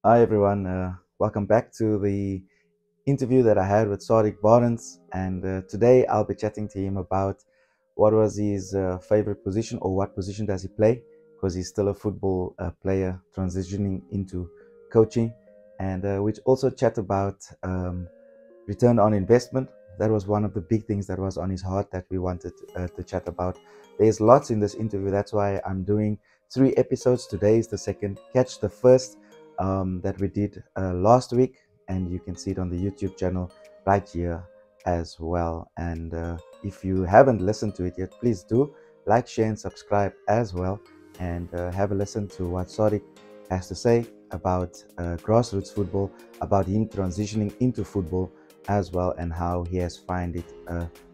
Hi everyone, welcome back to the interview that I had with Sardick Barends, and today I'll be chatting to him about what was his favorite position, or what position does he play, because he's still a football player transitioning into coaching, and we also chat about return on investment. That was one of the big things that was on his heart that we wanted to chat about. There's lots in this interview, that's why I'm doing 3 episodes. Today is the second. Catch the first that we did last week, and you can see it on the YouTube channel right here as well. And if you haven't listened to it yet, please do like, share, and subscribe as well, and have a listen to what Sardick has to say about grassroots football, about him transitioning into football as well, and how he has found it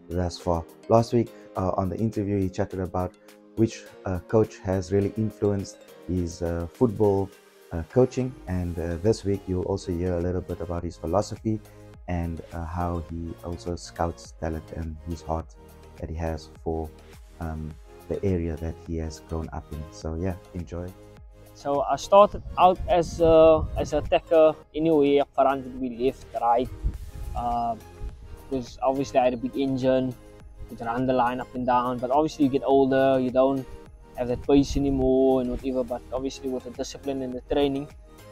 thus far. Last week on the interview, he chatted about which coach has really influenced his football coaching, and this week you'll also hear a little bit about his philosophy and how he also scouts talent and his heart that he has for the area that he has grown up in. So yeah, enjoy. So I started out as an attacker anyway, up front would be left, right, because obviously I had a big engine, could run the line up and down, but obviously you get older, you don't have that pace anymore and whatever, but obviously with the discipline and the training.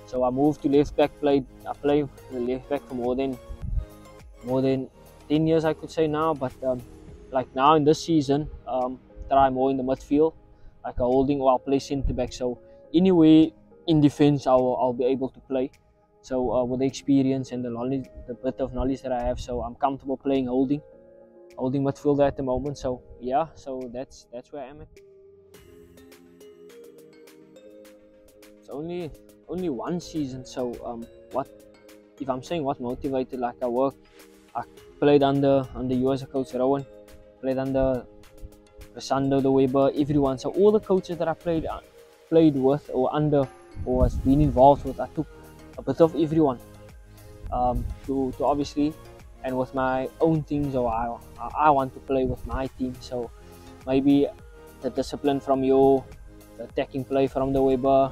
So I moved to left back, I played left back for more than 10 years, I could say now, but like now in this season, try more in the midfield, like a holding, or I'll play centre back. So anyway, in defence I'll be able to play. So with the experience and the knowledge, the bit of knowledge that I have, so I'm comfortable playing holding midfielder at the moment. So yeah, so that's where I am at. It's only one season. So what if I'm saying what motivated? Like I played under US coach Rowan, played under Resando, the Weber, everyone. So all the coaches that I played with or under or has been involved with, I took a bit of everyone to obviously, and with my own things, or I want to play with my team. So maybe the discipline from you, the attacking play from the Weber,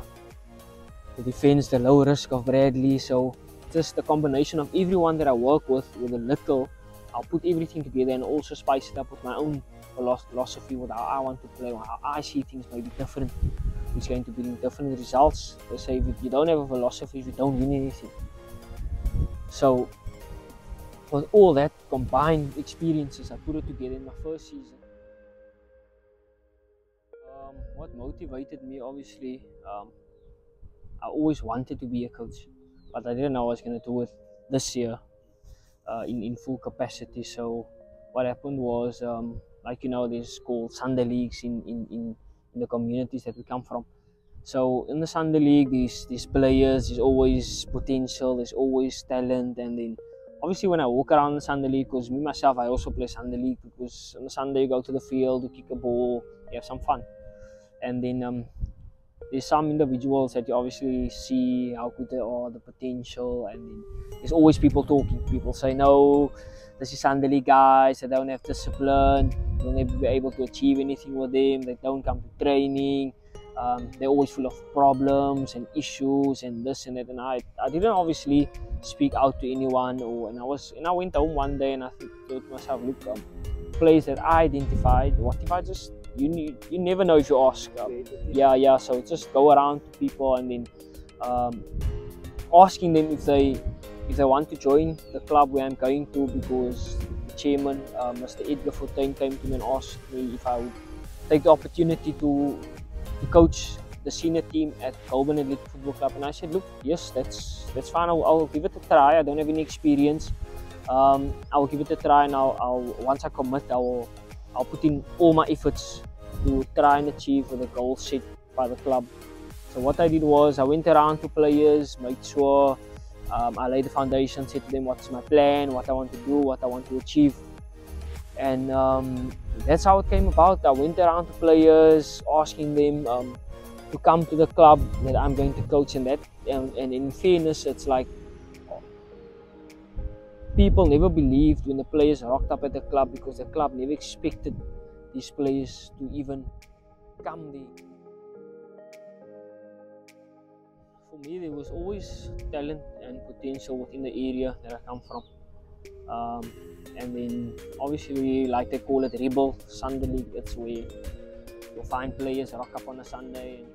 the defense, the low risk of Bradley. So just the combination of everyone that I work with a little, I'll put everything together and also spice it up with my own philosophy, with how I want to play, or how I see things maybe different, which is going to bring different results. They say if you don't have a philosophy, you don't win anything. So with all that combined experiences, I put it together in my first season. What motivated me, obviously, I always wanted to be a coach, but I didn't know I was going to do it this year in full capacity. So what happened was, like, you know, there's called Sunday leagues in the communities that we come from. So in the Sunday league, these players, there's always potential, there's always talent. And then obviously when I walk around the Sunday league, because me myself, I also play Sunday league, because on the Sunday you go to the field, you kick a ball, you have some fun. And then there's some individuals that you obviously see how good they are, the potential, and then there's always people talking. People say, no, this is Sunday league guys, they don't have discipline, you'll never be able to achieve anything with them, they don't come to training, they're always full of problems and issues and this and that. And I didn't obviously speak out to anyone, and I went home one day and I thought to myself, look, players that I identified, what if I just, you never know if you ask. Yeah, so just go around to people and then asking them if they want to join the club where I'm going to, because the chairman, Mr. Edgar Fortuin, came to me and asked me if I would take the opportunity to coach the senior team at Goulburn Elite Football Club. And I said, look, yes, that's fine, I'll give it a try. I don't have any experience. I'll give it a try, and I'll once I commit, I'll put in all my efforts to try and achieve the goals set by the club. So what I did was I went around to players, made sure I laid the foundation, said to them what's my plan, what I want to do, what I want to achieve. And that's how it came about. I went around to players, asking them to come to the club that I'm going to coach, and in fairness, it's like people never believed when the players rocked up at the club, because the club never expected these players to even come there. For me, there was always talent and potential within the area that I come from. And then obviously, like they call it, Rebel Sunday League. That's where you'll find players rock up on a Sunday.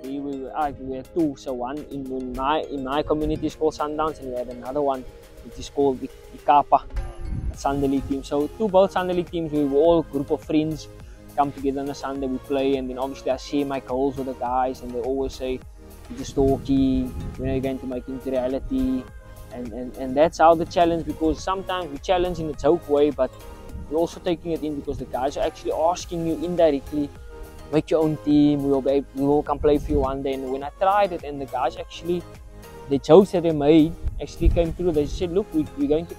We had two. So one in my community is called Sundowns, and we had another one which is called Ikapa, a Sunday League team. So both Sunday League teams, we were all a group of friends, come together on a Sunday, we play, and then obviously I share my goals with the guys, and they always say, "You're just talking, when are you going to make it into reality?" And that's how the challenge, because sometimes we challenge in a joke way, but we're also taking it in because the guys are actually asking you indirectly, make your own team, we will come play for you one day. And when I tried it, and the guys actually, the jokes that they made actually came through. They said, "Look, we're going to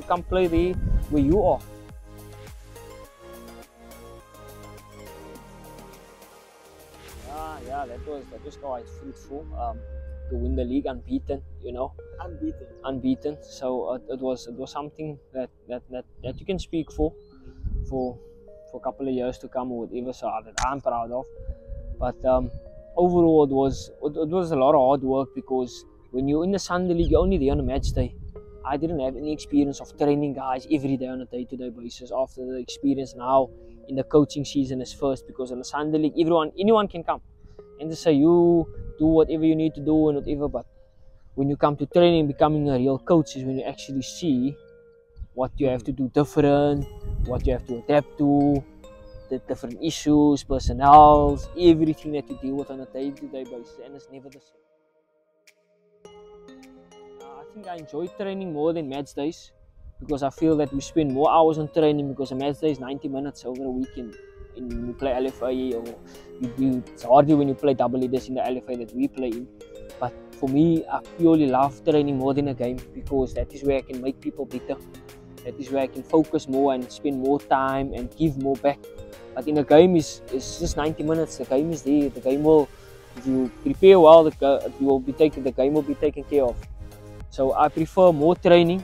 come play there where you are." Yeah, that was quite fruitful. To win the league unbeaten, unbeaten. So it was something that you can speak for a couple of years to come, or whatever. So that I'm proud of. But overall, it was a lot of hard work, because when you're in the Sunday League, you're only there on a match day. I didn't have any experience of training guys every day on a day-to-day basis. After the experience now in the coaching season is first, because in the Sunday League, anyone can come and just say, you do whatever you need to do and whatever. But when you come to training, becoming a real coach is when you actually see what you have to do different, what you have to adapt to, the different issues, personnels, everything that you deal with on a day-to-day basis, and it's never the same. I think I enjoy training more than match days, because I feel that we spend more hours on training, because a match day is 90 minutes over a weekend. You play LFA, or it's hardly when you play double leaders in the LFA that we play in. But for me, I purely love training more than a game, because that is where I can make people better. That is where I can focus more and spend more time and give more back. But in a game, it's just 90 minutes. The game is there. The game will, if you prepare well, the game will be taken care of. So I prefer more training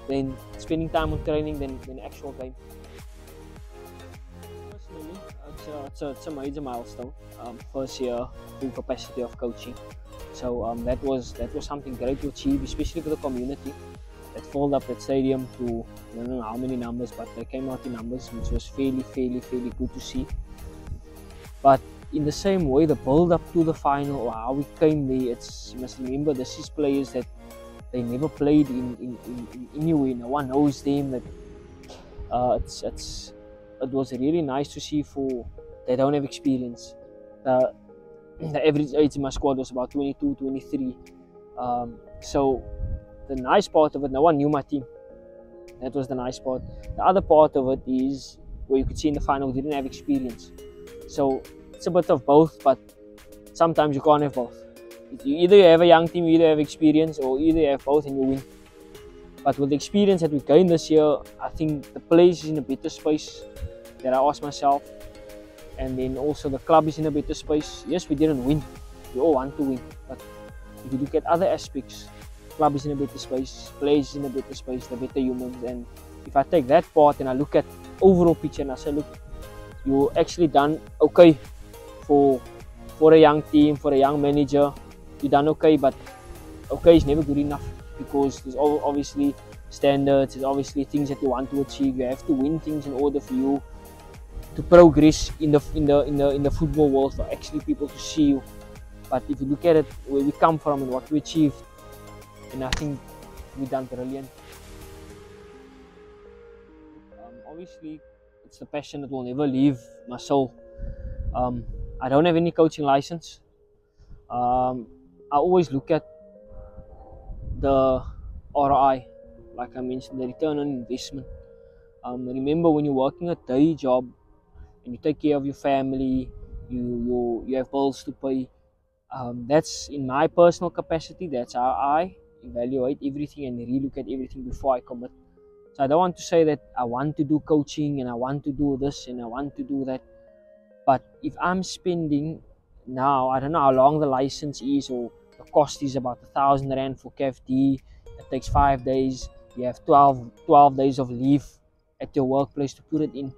than spending time on training than actual game. Personally, it's a major milestone. First year full capacity of coaching. So that was something great to achieve, especially for the community that filled up that stadium to, I don't know how many numbers, but they came out in numbers, which was fairly good to see. But in the same way, the build up to the final, or how we came there, you must remember, this is players that they never played in anywhere. No one knows them. That it was really nice to see. For they don't have experience. The average age in my squad was about 22, 23. So the nice part of it, no one knew my team. That was the nice part. The other part of it is where you could see in the final, we didn't have experience. So it's a bit of both, but sometimes you can't have both. You either have a young team, you either have experience, or either you have both and you win. But with the experience that we gained this year, I think the place is in a better space that I asked myself. And then also the club is in a better space. Yes, we didn't win. We all want to win. But if you look at other aspects, club is in a better space, players is in a better space, the better humans. And if I take that part and I look at overall picture and I say, look, you actually done okay for a young team, for a young manager. You done okay, but okay is never good enough, because there's obviously standards, there's obviously things that you want to achieve. You have to win things in order for you to progress in the football world, for actually people to see you. But if you look at it, where we come from and what we achieved, and I think we done brilliant. Obviously, it's the passion that will never leave my soul. I don't have any coaching license. I always look at the ROI, like I mentioned, the return on investment. Remember, when you're working a day job and you take care of your family, you have bills to pay. That's in my personal capacity. That's how I evaluate everything and relook at everything before I commit. So I don't want to say that I want to do coaching and I want to do this and I want to do that. But if I'm spending now, I don't know how long the license is, or the cost is about R1,000 for KFD. It takes 5 days. You have 12 days of leave at your workplace to put it in.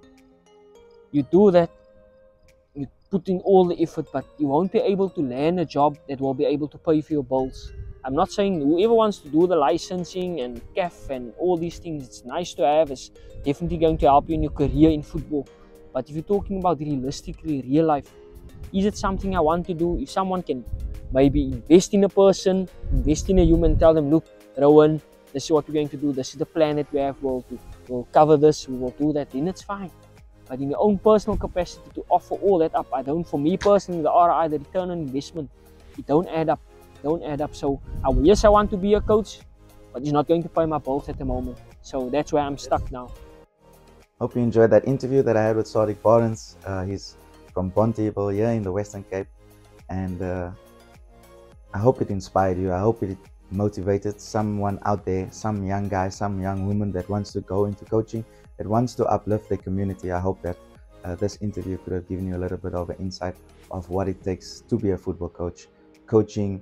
You do that, put in all the effort, but you won't be able to land a job that will be able to pay for your bills. I'm not saying whoever wants to do the licensing and CAF and all these things, it's nice to have, it's definitely going to help you in your career in football. But if you're talking about realistically real life, is it something I want to do? If someone can maybe invest in a person, invest in a human, tell them, look, Rowan, this is what we're going to do, this is the plan that we have, we'll cover this, we will do that, then it's fine. But in your own personal capacity to offer all that up, for me personally, the ROI, the return on investment, it don't add up. So yes, I want to be a coach, but it's not going to pay my bills at the moment. So that's where I'm stuck now. Hope you enjoyed that interview that I had with Sardick Barends. He's from Bonteheuwel here in the Western Cape, and I hope it inspired you. I hope it motivated someone out there, some young guy, some young woman that wants to go into coaching, that wants to uplift their community. I hope that this interview could have given you a little bit of an insight of what it takes to be a football coach, coaching,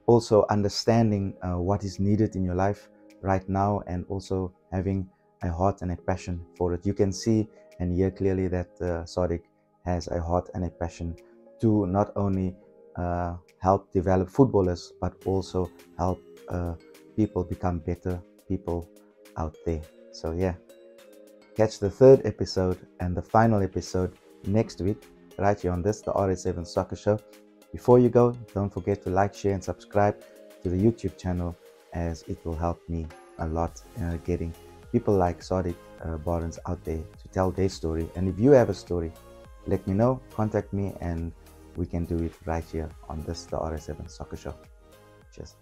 also understanding what is needed in your life right now, and also having a heart and a passion for it. You can see and hear clearly that Sardick has a heart and a passion to not only help develop footballers, but also help people become better people out there. So yeah, catch the third episode and the final episode next week right here on this, the RS7 Soccer Show. Before you go, don't forget to like, share and subscribe to the YouTube channel, as it will help me a lot getting people like Sardick Barends out there to tell their story. And if you have a story, let me know, contact me, and we can do it right here on this, the RS7 Soccer Show. Cheers.